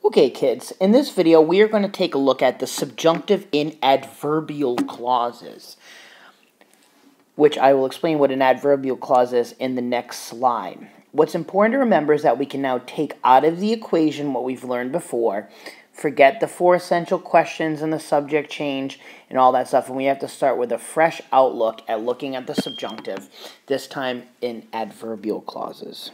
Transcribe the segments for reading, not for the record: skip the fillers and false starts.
Okay, kids, in this video we are going to take a look at the subjunctive in adverbial clauses, which I will explain what an adverbial clause is in the next slide. What's important to remember is that we can now take out of the equation what we've learned before, forget the four essential questions and the subject change and all that stuff, and we have to start with a fresh outlook at looking at the subjunctive, this time in adverbial clauses.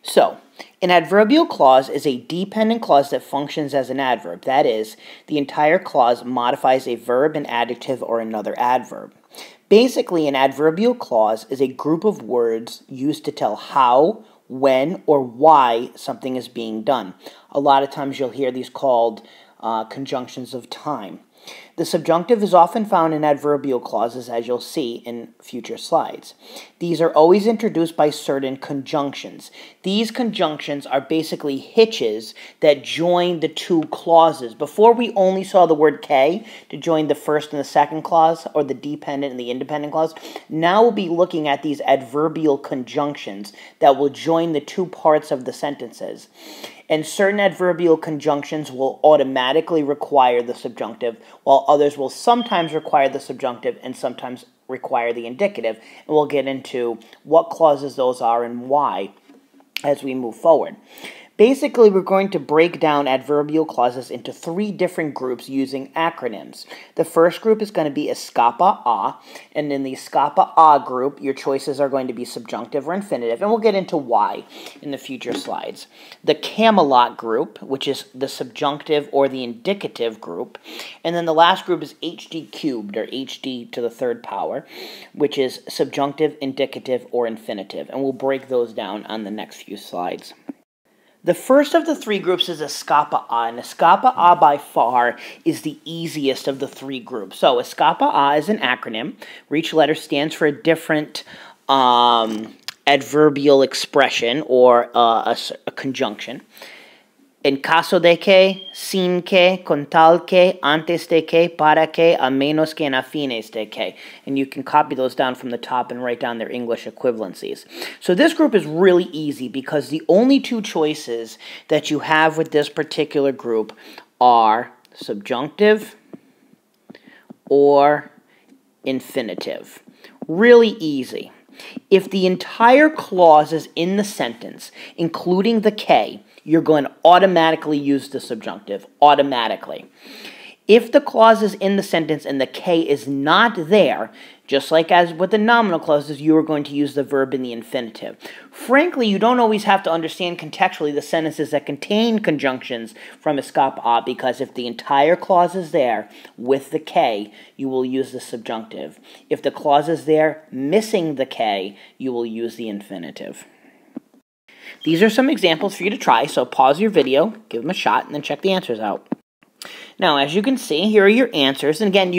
So, an adverbial clause is a dependent clause that functions as an adverb. That is, the entire clause modifies a verb, an adjective, or another adverb. Basically, an adverbial clause is a group of words used to tell how, when, or why something is being done. A lot of times you'll hear these called conjunctions of time. The subjunctive is often found in adverbial clauses, as you'll see in future slides. These are always introduced by certain conjunctions. These conjunctions are basically hitches that join the two clauses. Before, we only saw the word K to join the first and the second clause, or the dependent and the independent clause. Now we'll be looking at these adverbial conjunctions that will join the two parts of the sentences. And certain adverbial conjunctions will automatically require the subjunctive, while others will sometimes require the subjunctive and sometimes require the indicative. And we'll get into what clauses those are and why as we move forward. Basically, we're going to break down adverbial clauses into three different groups using acronyms. The first group is going to be escapa a, and in the escapa a group, your choices are going to be subjunctive or infinitive, and we'll get into why in the future slides. The Camelot group, which is the subjunctive or the indicative group, and then the last group is HD cubed, or HD to the third power, which is subjunctive, indicative, or infinitive, and we'll break those down on the next few slides. The first of the three groups is escapa a, and escapa a by far is the easiest of the three groups. So escapa a is an acronym, where each letter stands for a different adverbial expression or a conjunction. En caso de que, sin que, con tal que, antes de que, para que, a menos que, en a fines de que. And you can copy those down from the top and write down their English equivalencies. So this group is really easy because the only two choices that you have with this particular group are subjunctive or infinitive. Really easy. If the entire clause is in the sentence, including the K, you're going to automatically use the subjunctive, automatically. If the clause is in the sentence and the K is not there, just like as with the nominal clauses, you are going to use the verb in the infinitive. Frankly, you don't always have to understand contextually the sentences that contain conjunctions from escapa a, because if the entire clause is there with the K, you will use the subjunctive. If the clause is there missing the K, you will use the infinitive. These are some examples for you to try, so pause your video, give them a shot, and then check the answers out. Now, as you can see, here are your answers. And again,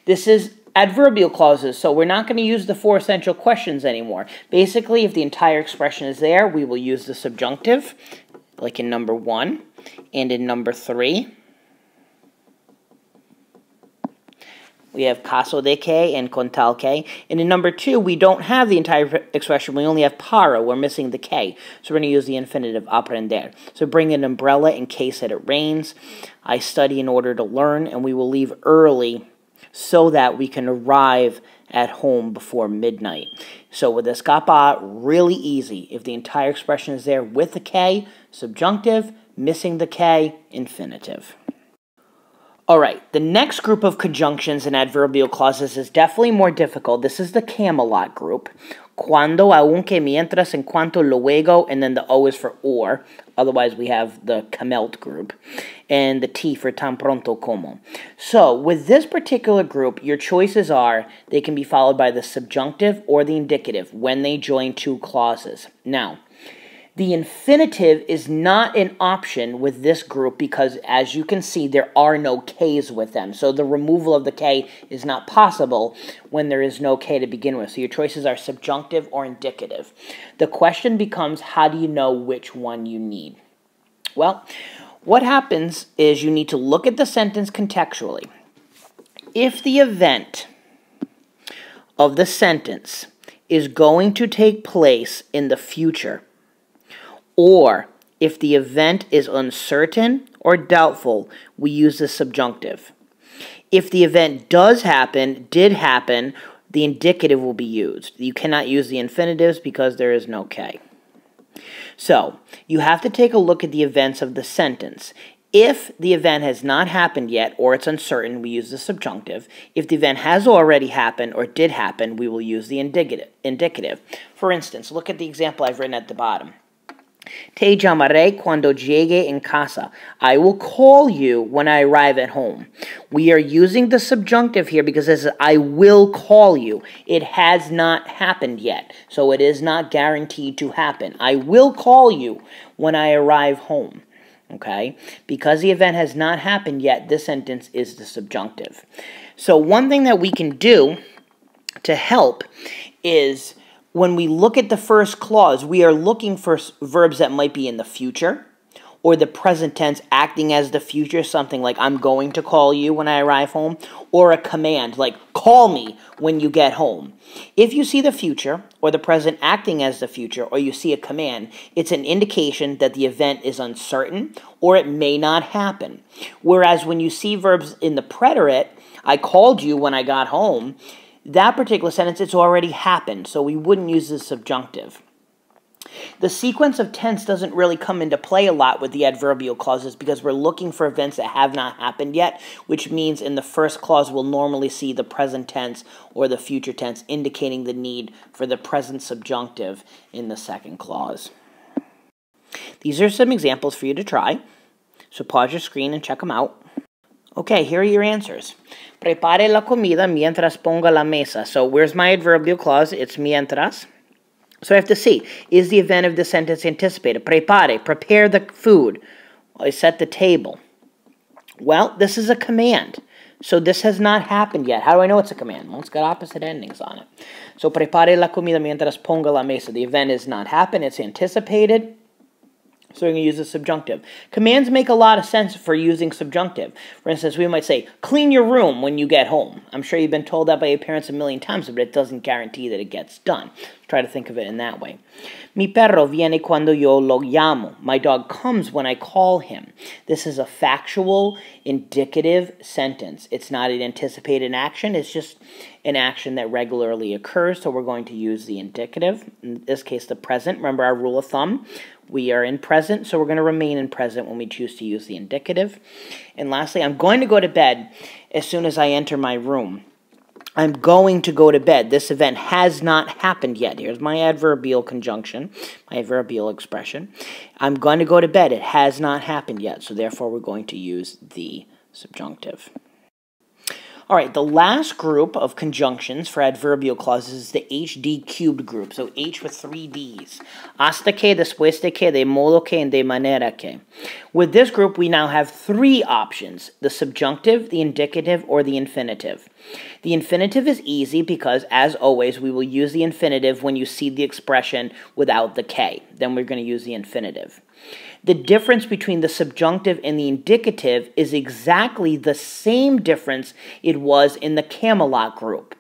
this is adverbial clauses, so we're not going to use the four essential questions anymore. Basically, if the entire expression is there, we will use the subjunctive, like in number 1, and in number 3. We have caso de que and con tal que. And in number 2, we don't have the entire expression. We only have para. We're missing the K. So we're going to use the infinitive aprender. So bring an umbrella in case that it rains. I study in order to learn. And we will leave early so that we can arrive at home before midnight. So with escapa, really easy. If the entire expression is there with the K, subjunctive, missing the K, infinitive. Alright, the next group of conjunctions and adverbial clauses is definitely more difficult. This is the Camelot group. Cuando, aunque, mientras, en cuanto, luego, and then the O is for or. Otherwise, we have the Camelt group. And the T for tan pronto como. So, with this particular group, your choices are, they can be followed by the subjunctive or the indicative when they join two clauses. Now, the infinitive is not an option with this group because, as you can see, there are no K's with them. So the removal of the K is not possible when there is no K to begin with. So your choices are subjunctive or indicative. The question becomes, how do you know which one you need? Well, what happens is you need to look at the sentence contextually. If the event of the sentence is going to take place in the future, or if the event is uncertain or doubtful, we use the subjunctive. If the event does happen, did happen, the indicative will be used. You cannot use the infinitives because there is no K. So, you have to take a look at the events of the sentence. If the event has not happened yet, or it's uncertain, we use the subjunctive. If the event has already happened or did happen, we will use the indicative. For instance, look at the example I've written at the bottom. Te llamaré cuando llegue en casa. I will call you when I arrive at home. We are using the subjunctive here because it says, I will call you. It has not happened yet, so it is not guaranteed to happen. I will call you when I arrive home. Okay? Because the event has not happened yet, this sentence is the subjunctive. So one thing that we can do to help is when we look at the first clause, we are looking for verbs that might be in the future or the present tense acting as the future, something like I'm going to call you when I arrive home, or a command like call me when you get home. If you see the future or the present acting as the future, or you see a command, it's an indication that the event is uncertain or it may not happen. Whereas when you see verbs in the preterite, I called you when I got home, that particular sentence, it's already happened, so we wouldn't use the subjunctive. The sequence of tense doesn't really come into play a lot with the adverbial clauses because we're looking for events that have not happened yet, which means in the first clause we'll normally see the present tense or the future tense, indicating the need for the present subjunctive in the second clause. These are some examples for you to try, so pause your screen and check them out. Okay, here are your answers. Prepare la comida mientras ponga la mesa. So where's my adverbial clause? It's mientras. So I have to see, is the event of the sentence anticipated? Prepare, prepare the food. I set the table. Well, this is a command. So this has not happened yet. How do I know it's a command? Well, it's got opposite endings on it. So prepare la comida mientras ponga la mesa. The event has not happened. It's anticipated. So we're going to use the subjunctive. Commands make a lot of sense for using subjunctive. For instance, we might say, clean your room when you get home. I'm sure you've been told that by your parents a million times, but it doesn't guarantee that it gets done. Try to think of it in that way. Mi perro viene cuando yo lo llamo. My dog comes when I call him. This is a factual, indicative sentence. It's not an anticipated action. It's just an action that regularly occurs, so we're going to use the indicative. In this case, the present. Remember our rule of thumb. We are in present, so we're going to remain in present when we choose to use the indicative. And lastly, I'm going to go to bed as soon as I enter my room. I'm going to go to bed. This event has not happened yet. Here's my adverbial conjunction, my adverbial expression. I'm going to go to bed. It has not happened yet, so therefore we're going to use the subjunctive. All right, the last group of conjunctions for adverbial clauses is the HD cubed group. So H with 3 Ds. Hasta que, después de que, de modo que, and de manera que. With this group, we now have 3 options: the subjunctive, the indicative, or the infinitive. The infinitive is easy because, as always, we will use the infinitive when you see the expression without the K. Then we're going to use the infinitive. The difference between the subjunctive and the indicative is exactly the same difference it was in the Camelot group.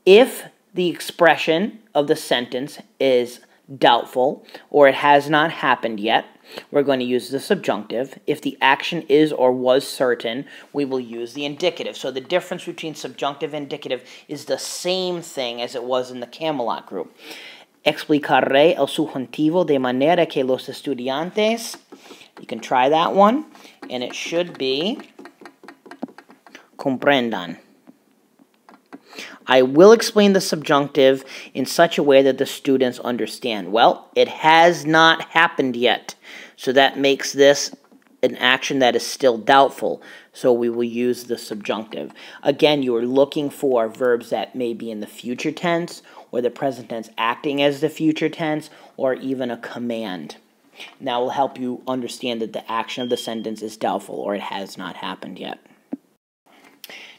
If the expression of the sentence is doubtful or it has not happened yet, we're going to use the subjunctive. If the action is or was certain, we will use the indicative. So the difference between subjunctive and indicative is the same thing as it was in the Camelot group. Explicaré el subjuntivo de manera que los estudiantes, you can try that one, and it should be comprendan. I will explain the subjunctive in such a way that the students understand. Well, it has not happened yet, so that makes this an action that is still doubtful, so we will use the subjunctive. Again, you are looking for verbs that may be in the future tense, or the present tense acting as the future tense, or even a command. And that will help you understand that the action of the sentence is doubtful, or it has not happened yet.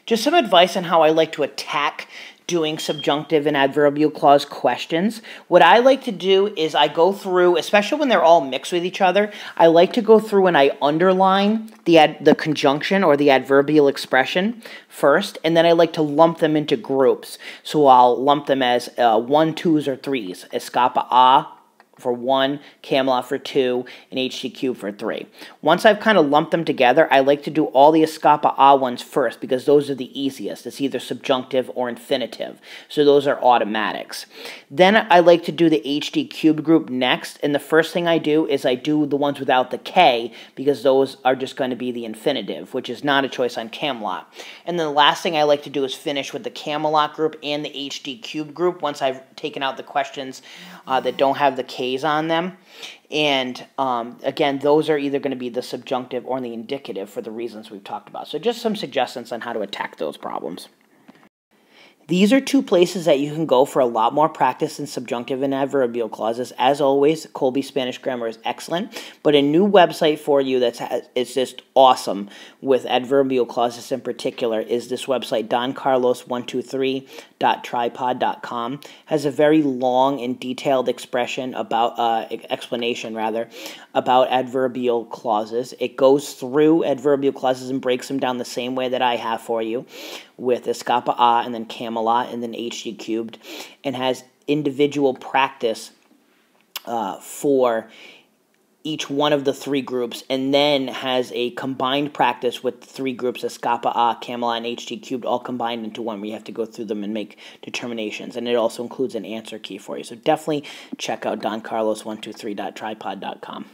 Just some advice on how I like to attack doing subjunctive and adverbial clause questions. What I like to do is I go through, especially when they're all mixed with each other, I like to go through and I underline the conjunction or the adverbial expression first, and then I like to lump them into groups. So I'll lump them as 1s, 2s, or 3s. Escapa a, for 1, Camelot for 2, and HT cubed for 3. Once I've kind of lumped them together, I like to do all the escapa a ones first because those are the easiest. It's either subjunctive or infinitive, so those are automatics. Then I like to do the HT cubed group next, and the first thing I do is I do the ones without the K because those are just going to be the infinitive, which is not a choice on Camelot. And then the last thing I like to do is finish with the Camelot group and the HT cubed group once I've taken out the questions that don't have the K's on them. And again, those are either going to be the subjunctive or the indicative for the reasons we've talked about. So just some suggestions on how to attack those problems. These are two places that you can go for a lot more practice in subjunctive and adverbial clauses. As always, Colby Spanish Grammar is excellent, but a new website for you it's just awesome with adverbial clauses in particular is this website, doncarlos123.tripod.com. Has a very long and detailed explanation about adverbial clauses. It goes through adverbial clauses and breaks them down the same way that I have for you, with escapa a and then Camelot and then HT cubed, and has individual practice for each one of the three groups, and then has a combined practice with the three groups, escapa a, Camelot, and HT cubed, all combined into one, where you have to go through them and make determinations. And it also includes an answer key for you. So definitely check out doncarlos123.tripod.com.